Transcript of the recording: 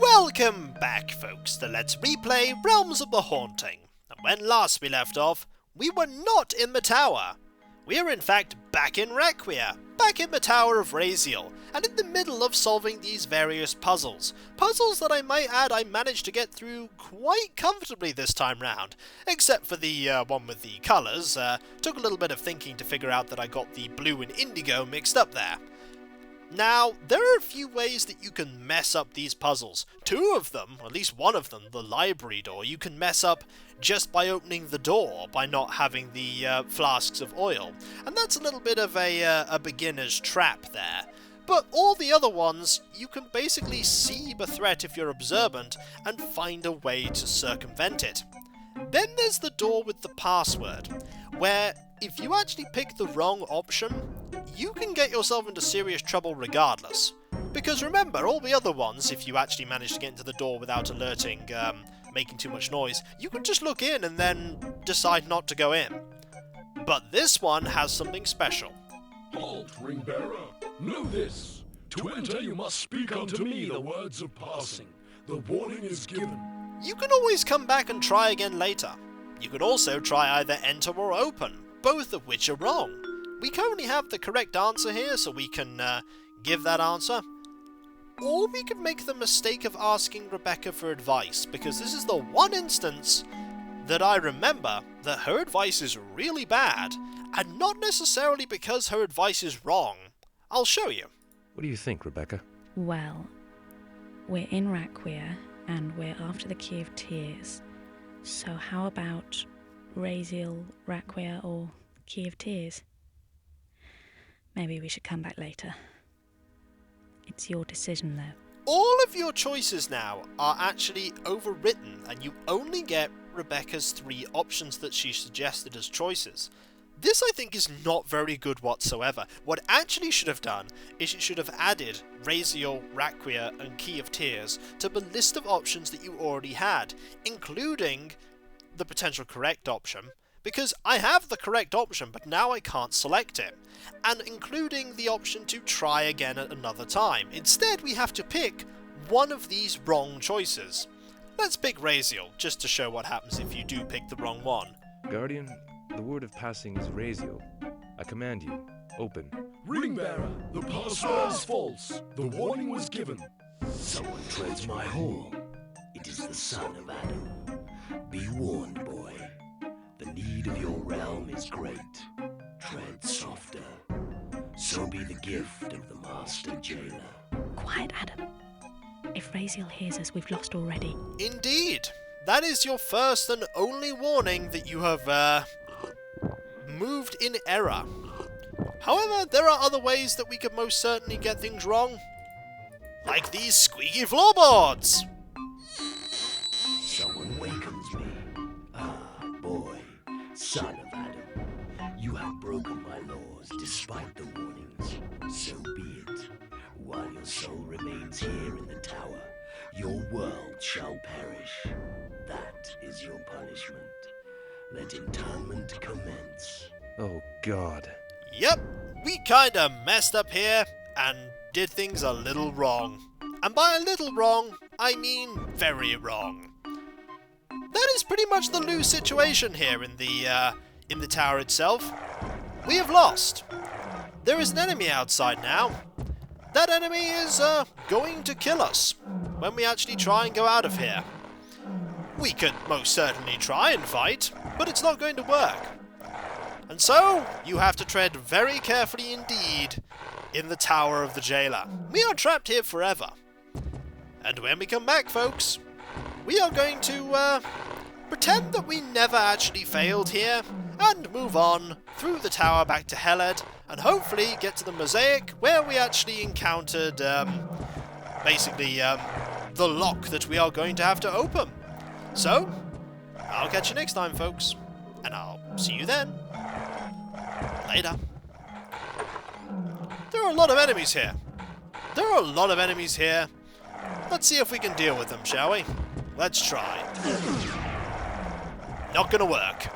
Welcome back, folks, to Let's Replay Realms of the Haunting. And when last we left off, we were not in the tower. We are in fact back in Requia, back in the Tower of Raysiel, and in the middle of solving these various puzzles. Puzzles that I might add I managed to get through quite comfortably this time round, except for the one with the colours. Took a little bit of thinking to figure out that I got the blue and indigo mixed up there. Now, there are a few ways that you can mess up these puzzles. Two of them, or at least one of them, the library door, you can mess up just by opening the door, by not having the flasks of oil. And that's a little bit of a beginner's trap there. But all the other ones, you can basically see the threat if you're observant and find a way to circumvent it. Then there's the door with the password, where if you actually pick the wrong option, you can get yourself into serious trouble regardless. Because remember, all the other ones, if you actually manage to get into the door without alerting, making too much noise, you can just look in and then decide not to go in. But this one has something special. Halt, ring bearer. Know this. To enter you must speak unto me the words of passing. The warning is given. You can always come back and try again later. You can also try either enter or open, both of which are wrong. We currently have the correct answer here, so we can give that answer. Or we could make the mistake of asking Rebecca for advice, because this is the one instance that I remember that her advice is really bad, and not necessarily because her advice is wrong. I'll show you. What do you think, Rebecca? Well, we're in Requia, and we're after the Key of Tears. So how about Raysiel, Requia, or Key of Tears? Maybe we should come back later. It's your decision, though. All of your choices now are actually overwritten, and you only get Rebecca's 3 options that she suggested as choices. This, I think, is not very good whatsoever. What it actually should have done is it should have added Raysiel, Requia, and Key of Tears to the list of options that you already had, including the potential correct option, because I have the correct option, but now I can't select it, and including the option to try again at another time. Instead, we have to pick one of these wrong choices. Let's pick Raysiel, just to show what happens if you do pick the wrong one. Guardian, the word of passing is Raysiel. I command you, open. Ring bearer, the password is false. The warning was given. Someone treads my hall. It is the son of Adam. Be warned, boy. The need of your realm is great. Tread softer. So be the gift of the master jailer. Quiet, Adam. If Raysiel hears us, we've lost already. Indeed. That is your first and only warning that you have, moved in error. However, there are other ways that we could most certainly get things wrong. Like these squeaky floorboards! Someone wakens me. Ah, boy, son of Adam. You have broken my laws despite the warnings. So be it. While your soul remains here in the tower, your world shall perish. That is your punishment. Let internment commence. Oh, God. Yep, we kinda messed up here and did things a little wrong. And by a little wrong, I mean very wrong. That is pretty much the lose situation here in the tower itself. We have lost. There is an enemy outside now. That enemy is going to kill us when we actually try and go out of here. We could most certainly try and fight, but it's not going to work. And so, you have to tread very carefully indeed in the Tower of the Jailer. We are trapped here forever. And when we come back, folks, we are going to pretend that we never actually failed here and move on through the tower back to Heled and hopefully get to the mosaic where we actually encountered basically the lock that we are going to have to open. So, I'll catch you next time, folks, and I'll see you then. Later. There are a lot of enemies here. Let's see if we can deal with them, shall we? Let's try. Not gonna work.